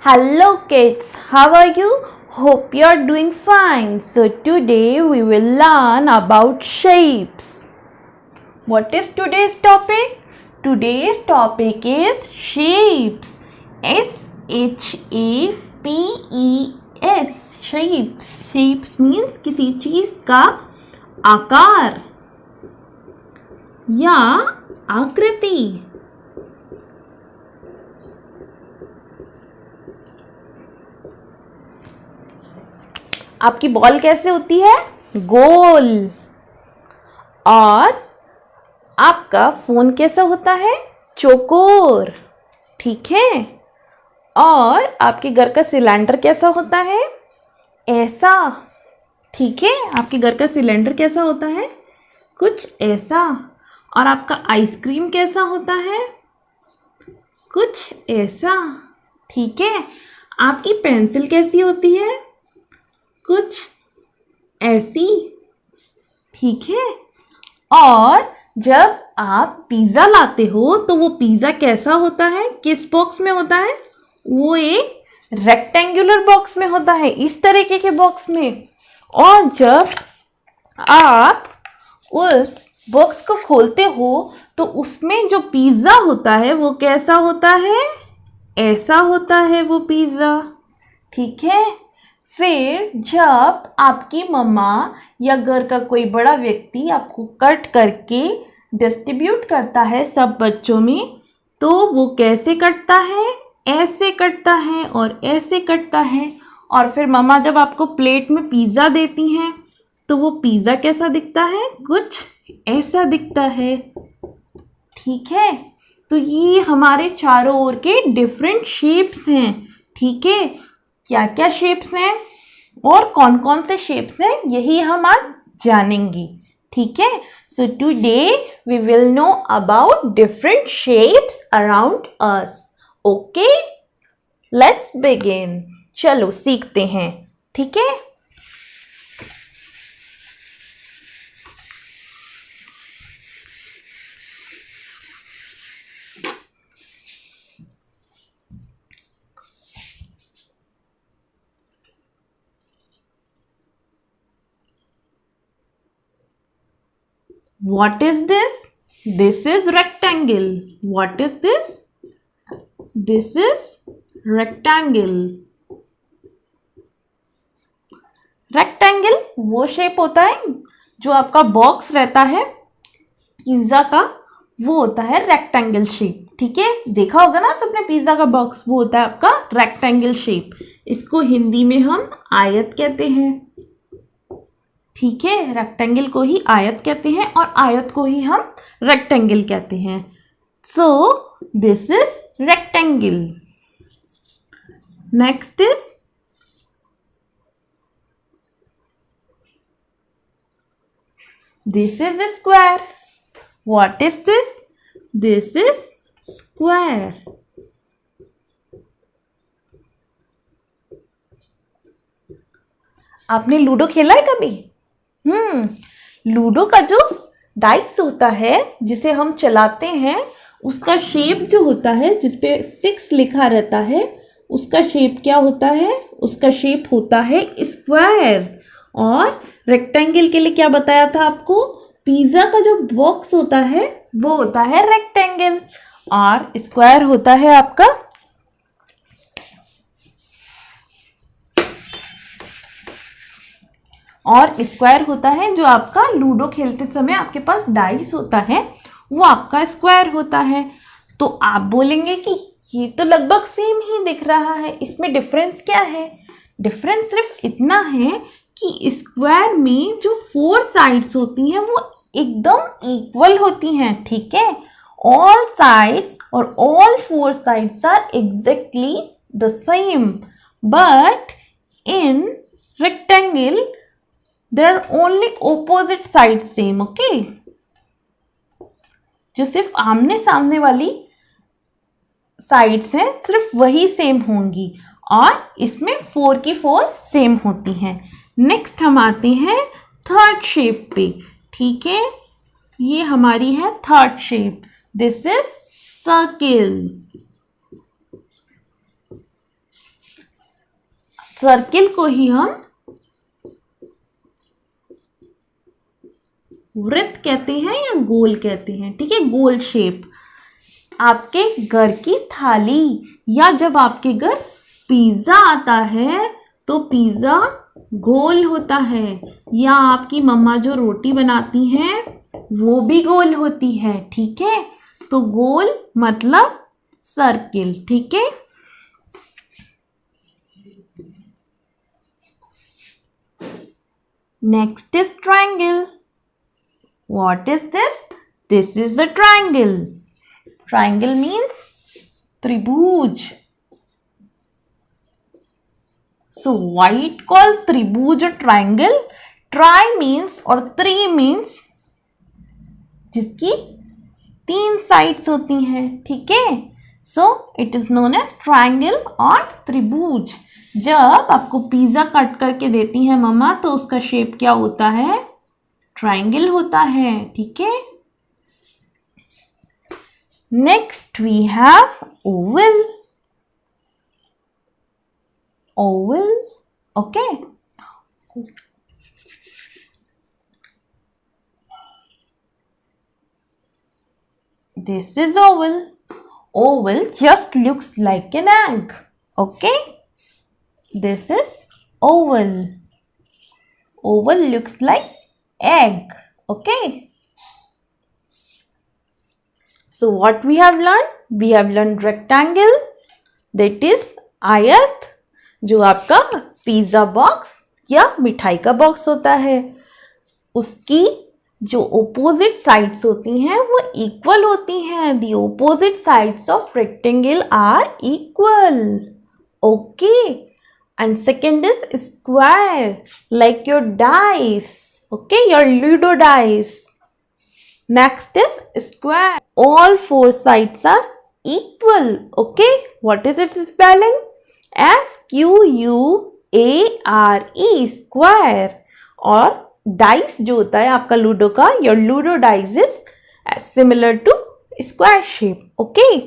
Hello kids, how are you? Hope you are doing fine. So today we will learn about shapes. What is today's topic? Today's topic is shapes. S-H-A-P-E-S. Shapes. Shapes means किसी चीज का आकार या आकृति. आपकी ball कैसे होती है? गोल. और आपका फोन कैसा होता है? चौकोर. ठीक है. और आपके घर का सिलेंडर कैसा होता है? ऐसा. ठीक है. आपके घर का सिलेंडर कैसा होता है? कुछ ऐसा. और आपका आइसक्रीम कैसा होता है? कुछ ऐसा. ठीक है. आपकी पेंसिल कैसी होती है? कुछ ऐसी. ठीक है. और जब आप पिज़्ज़ा लाते हो तो वो पिज़्ज़ा कैसा होता है? किस बॉक्स में होता है? वो एक रेक्टेंगुलर बॉक्स में होता है, इस तरीके के बॉक्स में. और जब आप उस बॉक्स को खोलते हो तो उसमें जो पिज़्ज़ा होता है वो कैसा होता है? ऐसा होता है वो पिज़्ज़ा. ठीक है. फिर जब आपकी मम्मा या घर का कोई बड़ा व्यक्ति आपको कट करके डिस्ट्रीब्यूट करता है सब बच्चों में, तो वो कैसे कटता है? ऐसे कटता है और ऐसे कटता है. और फिर मम्मा जब आपको प्लेट में पिज़्ज़ा देती हैं तो वो पिज़्ज़ा कैसा दिखता है? कुछ ऐसा दिखता है. ठीक है. तो ये हमारे चारों ओर के डिफरेंट शेप्स हैं. ठीक है. क्या क्या शेप्स हैं और कौन कौन से शेप्स हैं यही हम आज जानेंगे. ठीक है. So today we will know about different shapes around us. Okay, let's begin. चलो सीखते हैं. ठीक है. What is this? This is rectangle. What is this? This is rectangle. Rectangle वो शेप होता है जो आपका बॉक्स रहता है पिज्जा का, वो होता है रेक्टेंगल शेप. ठीक है. देखा होगा ना सबने पिज्जा का बॉक्स, वो होता है आपका रेक्टेंगल शेप. इसको हिंदी में हम आयत कहते हैं. ठीक है. रेक्टेंगल को ही आयत कहते हैं और आयत को ही हम रेक्टेंगल कहते हैं. So this is rectangle. Next is this is square. What is this? This is square. आपने लूडो खेला है कभी? लूडो का जो डाइस होता है जिसे हम चलाते हैं, उसका शेप जो होता है जिसपे 6 लिखा रहता है, उसका शेप क्या होता है? उसका शेप होता है स्क्वायर. और रेक्टेंगल के लिए क्या बताया था आपको? पिज्जा का जो बॉक्स होता है वो होता है रेक्टेंगल और स्क्वायर होता है आपका और स्क्वायर होता है जो आपका लूडो खेलते समय आपके पास डाइस होता है, वो आपका स्क्वायर होता है. तो आप बोलेंगे कि ये तो लगभग सेम ही दिख रहा है, इसमें डिफरेंस क्या है? डिफरेंस सिर्फ इतना है कि स्क्वायर में जो 4 साइड्स होती हैं वो एकदम इक्वल होती हैं. ठीक है. ऑल साइड्स और all 4 sides are exactly the same. But in rectangle there are only opposite sides same. okay. जो सिर्फ आमने सामने वाली साइड्स हैं सिर्फ वही सेम होंगी और इसमें 4 की 4 सेम होती हैं. नेक्स्ट हम आते हैं थर्ड शेप पे. ठीक है. ये हमारी है third shape. This is circle. Circle को ही हम वृत्त कहते हैं या गोल कहते हैं, ठीक है, गोल शेप। आपके घर की थाली या जब आपके घर पिज्जा आता है तो पिज्जा गोल होता है, या आपकी मम्मा जो रोटी बनाती हैं वो भी गोल होती है, ठीक है। तो गोल मतलब सर्किल, ठीक है। Next is triangle. What is this? This is the triangle. Triangle means त्रिभुज। So why it called त्रिभुज or triangle? Tri means और tri means जिसकी 3 साइड्स होती हैं, ठीक है। So it is known as triangle और त्रिभुज। जब आपको पिज्जा कट करके देती है मम्मा तो उसका शेप क्या होता है? ट्रायंगल होता है, ठीक है। Next we have oval. Oval, okay. This is oval. Oval just looks like an egg, okay. This is oval. Oval looks like egg, okay. So what we have learned? We have learned rectangle, that is आयत, जो आपका pizza box या मिठाई का box होता है, उसकी जो ओपोजिट साइड्स होती हैं वो इक्वल होती हैं। The opposite sides of rectangle are equal, okay. And second is square, like your dice, okay, your ludo dice. Next is square, all 4 sides are equal, okay. What is its spelling? SQUARE, square. और dice जो होता है आपका लूडो का, your ludo dice is similar to square shape, okay.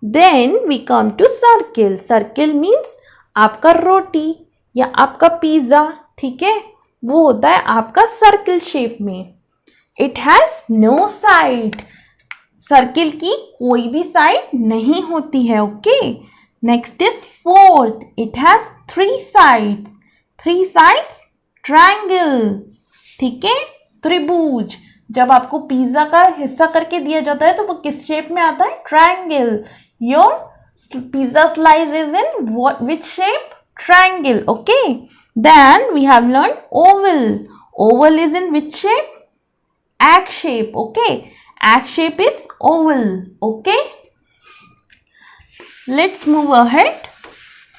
Then we come to circle. Circle means आपका रोटी या आपका पिज्जा, ठीक है, वो होता है आपका सर्किल शेप में। It has no side. Circle की कोई भी साइड नहीं होती है, okay. Next is fourth, it has 3 sides। 3 sides triangle, ठीक है, त्रिभुज। जब आपको पिज्जा का हिस्सा करके दिया जाता है तो वो किस शेप में आता है? Triangle. Your pizza slice is in which shape? Triangle, okay. Then we have learn oval. Oval is in which shape? egg shape, okay. Egg shape is oval, okay. Let's move ahead.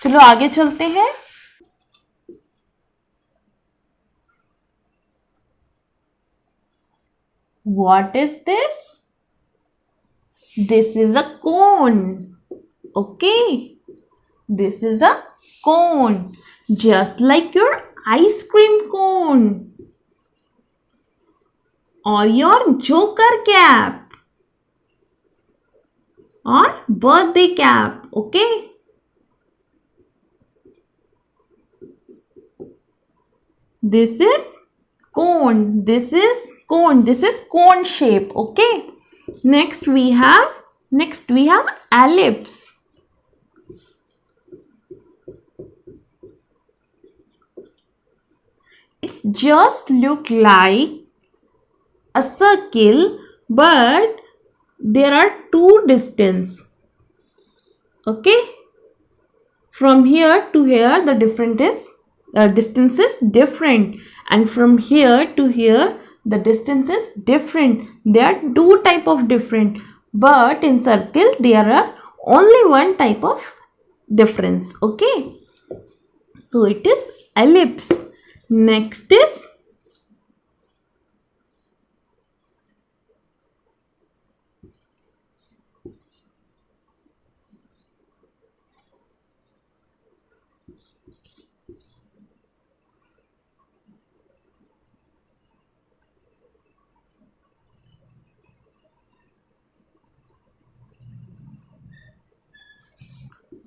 चलो आगे चलते हैं। What is this? This is a cone, okay. This is a cone, just like your ice cream cone or your joker cap or birthday cap, okay. This is cone, this is cone, this is cone shape, okay. Next we have ellipse. It's just look like a circle, but there are 2 distance, okay. From here to here the distance is different, and from here to here the distance is different. There are 2 type of different, but in circle there are only 1 type of difference, okay. So it is ellipse. Next is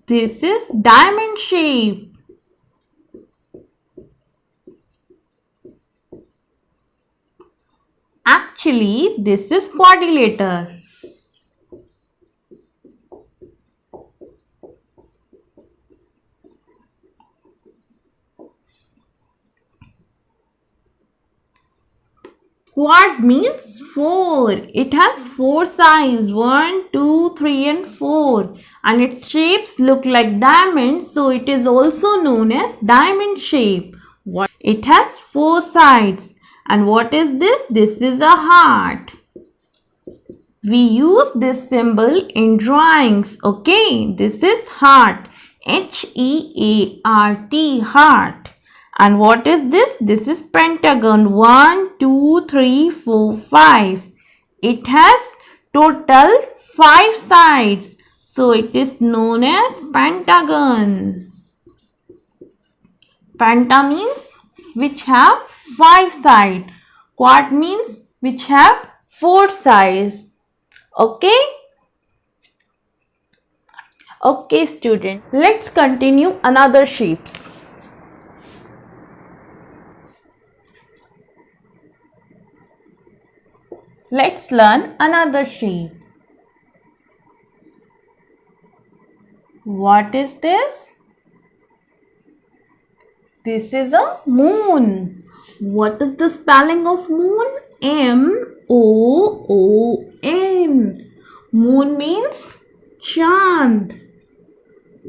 this is diamond shape. Actually, this is quadrilateral. Quad means 4. It has 4 sides, 1, 2, 3 and 4. And its shapes look like diamonds, so it is also known as diamond shape. It has 4 sides. And what is this? This is a heart. We use this symbol in drawings. Okay, this is heart. H-E-A-R-T, heart. And what is this? This is pentagon. 1, 2, 3, 4, 5. It has total 5 sides. So it is known as pentagon. Penta means which have 5 sides. Quad means which have 4 sides. Okay? Okay, student. Let's continue another shapes. Let's learn another shape. What is this? This is a moon. What is the spelling of moon? M-O-O-N. Moon means चांद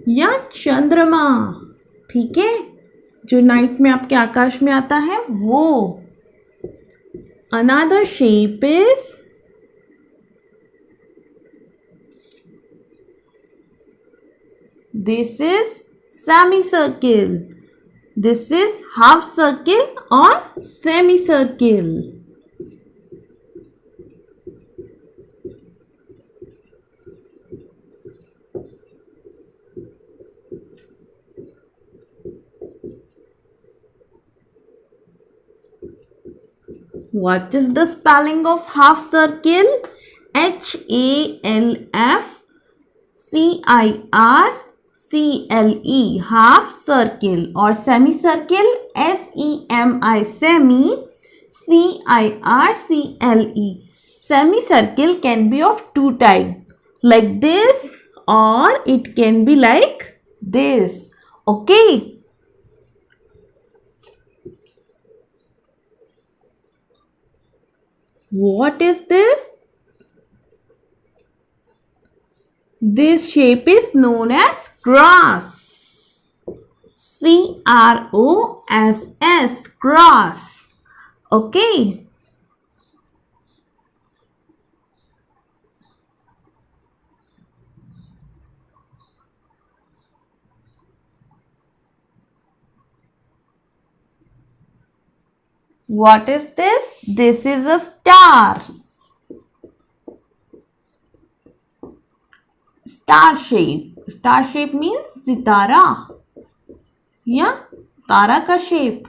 या चंद्रमा. ठीक है, जो night में आपके आकाश में आता है वो. Another shape is this is semicircle. This is half circle or semicircle. What is the spelling of half circle? H-A-L-F-C-I-R-C-L-E, half circle. Or semicircle, S-E-M-I, semi, C-I-R-C-L-E. Semicircle can be of two types, like this, or it can be like this. Okay. What is this? This shape is known as cross. C-R-O-S-S, cross. Okay. What is this? This is a star. Star shape. Star shape means sitara. Yeah, tara ka shape.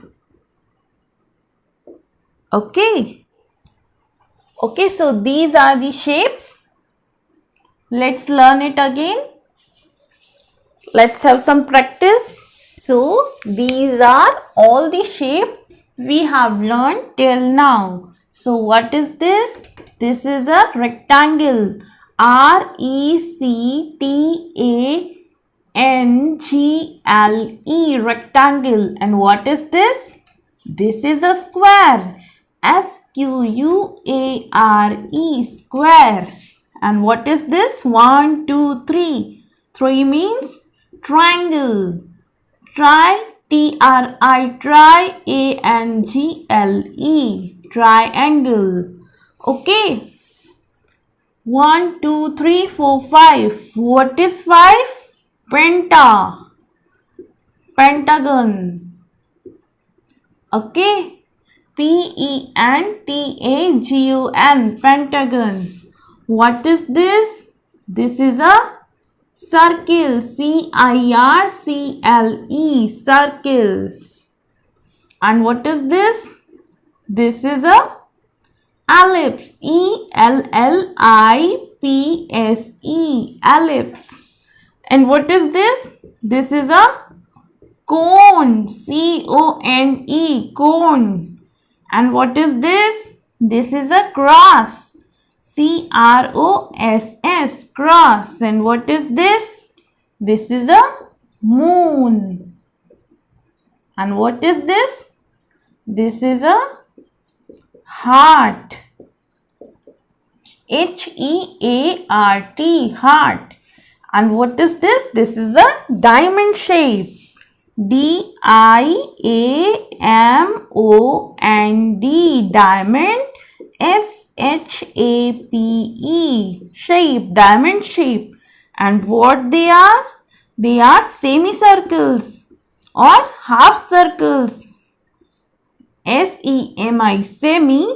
Okay. Okay, so these are the shapes. Let's learn it again. Let's have some practice. So these are all the shapes we have learned till now. So what is this? This is a rectangle. R-E-C-T-A-N-G-L-E, rectangle. And what is this? This is a square. S-Q-U-A-R-E, square. And what is this? 1, 2, 3. 3 means triangle. T-R-I, try, A-N-G-L-E, triangle. Okay. 1, 2, 3, 4, 5. What is 5? Penta. Pentagon. Okay. P-E-N-T-A-G-O-N, pentagon. What is this? This is a circle. C-I-R-C-L-E, circle. And what is this? This is a ellipse. E-L-L-I-P-S-E, ellipse. And what is this? This is a cone. C-O-N-E, cone. And what is this? This is a cross. CROSS, cross. And what is this? This is a moon. And what is this? This is a heart. HEART, heart. And what is this? This is a diamond shape. DIAMOND, diamond. SHAPE, shape, diamond shape. And what they are? They are semicircles or half circles. SEMI, semi.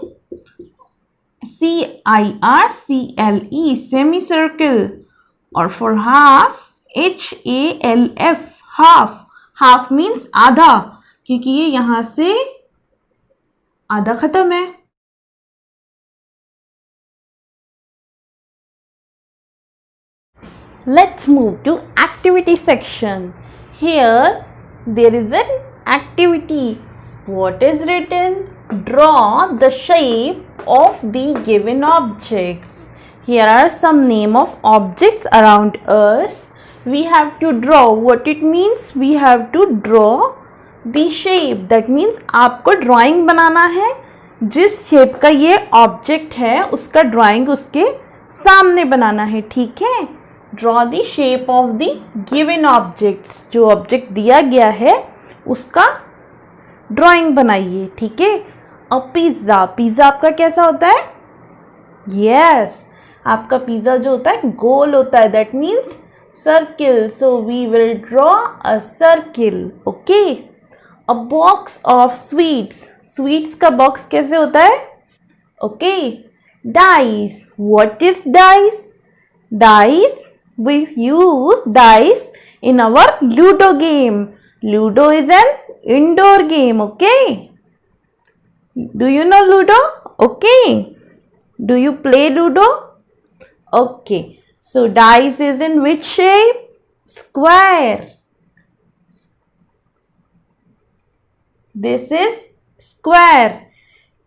CIRCLE, semicircle. और for half, HALF, half. Half means आधा, क्योंकि ये यहाँ से आधा खत्म है. Let's move to activity section. Here there is an activity. What is written? Draw the shape of the given objects. Here are some name of objects around us. We have to draw. What it means? We have to draw the shape. That means आपको drawing बनाना है. जिस shape का ये object है उसका drawing उसके सामने बनाना है. ठीक है? Draw the shape of the given objects. जो object दिया गया है उसका drawing बनाइए. ठीक है? और पिज़्ज़ा, पिज़्ज़ा आपका कैसा होता है? Yes, आपका पिज़्ज़ा जो होता है गोल होता है. That means circle. So we will draw a circle. Okay? A box of sweets. Sweets का box कैसे होता है? Okay. Dice. What is dice? Dice. We use dice in our Ludo game. Ludo is an indoor game. Okay? Do you know Ludo? Okay. Do you play Ludo? Okay. So dice is in which shape? Square. This is square.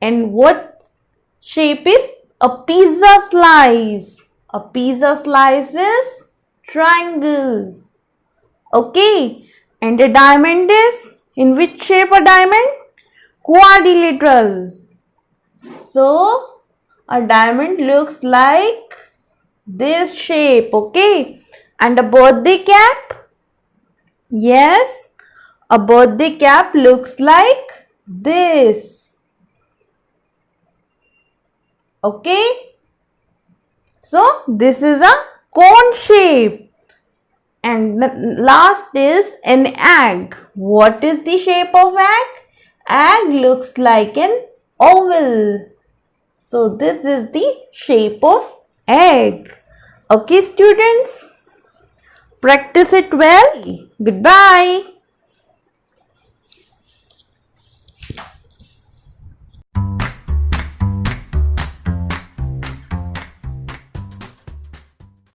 And what shape is? A pizza slice. A pizza slice is triangle. Okay. And a diamond is in which shape a diamond? Quadrilateral. So a diamond looks like this shape. Okay. And a birthday cap? Yes. A birthday cap looks like this. Okay. So this is a cone shape. And the last is an egg. What is the shape of egg? Egg looks like an oval. So this is the shape of egg. Okay, students? Practice it well. Goodbye.